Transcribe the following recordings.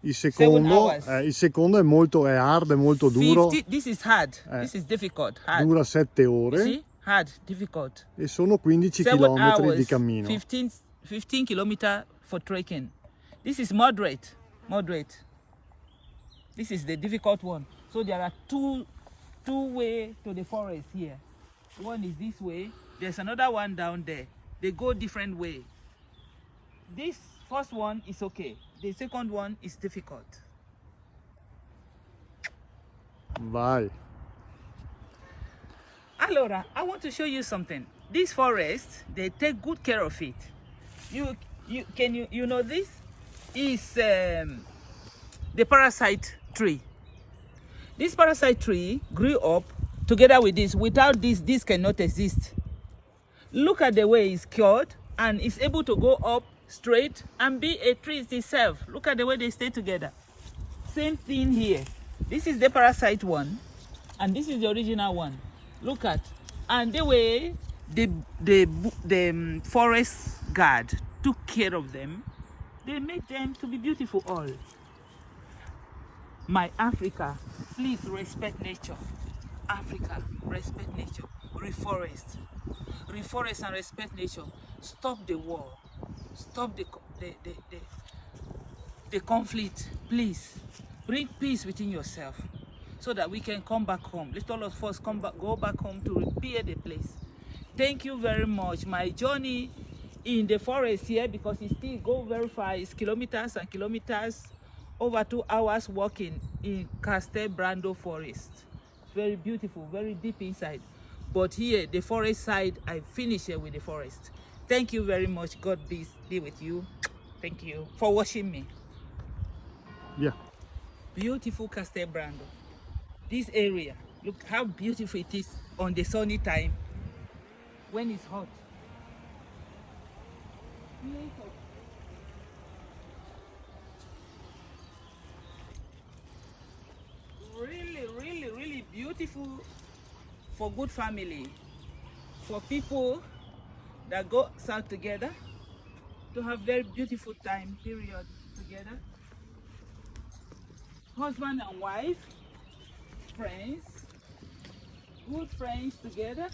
il secondo è molto hard, è molto duro. 50, this is hard. This is difficult. Hard. Dura 7 You ore see? Hard, difficult. e sono 15 7 km hours, di cammino. 15 kilometer for trekking. This is moderate. Moderate. This is the difficult one. So there are two way to the forest here. One is this way. There's another one down there. They go different way. This first one is okay. The second one is difficult. Vai. Allora, I want to show you something. This forest, they take good care of it. You know this is the parasite tree. This parasite tree grew up together with this. Without this, this cannot exist. Look at the way it's cured and it's able to go up straight and be a tree itself. Look at the way they stay together. Same thing here. This is the parasite one and this is the original one. Look at, and the way the forest guard took care of them, they made them to be beautiful all. My Africa, please respect nature. Africa, respect nature. Reforest. Reforest and respect nature. Stop the war. Stop the conflict. Please bring peace within yourself so that we can come back home. Let all of us go back home to repair the place. Thank you very much. My journey in the forest here, because it still go very far, it's kilometers and kilometers, over 2 hours walking in Brando forest. It's very beautiful, very deep inside. But here, the forest side, I finish here with the forest. Thank you very much. God be with you. Thank you for watching me. Yeah. Beautiful Brando. This area, look how beautiful it is on the sunny time when it's hot. Really beautiful for good family, for people that go out together to have very beautiful time period together. Husband and wife, friends, good friends together.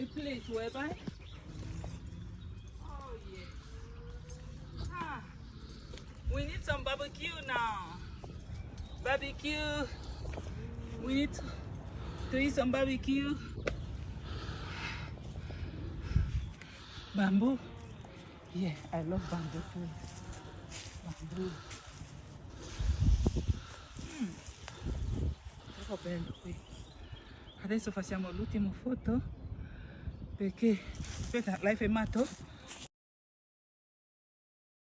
A place whereby, oh yes, we need some barbecue now. Barbecue. We need to eat some barbecue. Bamboo. Yeah, I love bamboo food. Bamboo. Adesso facciamo l'ultima foto perché aspetta, l'hai fermato?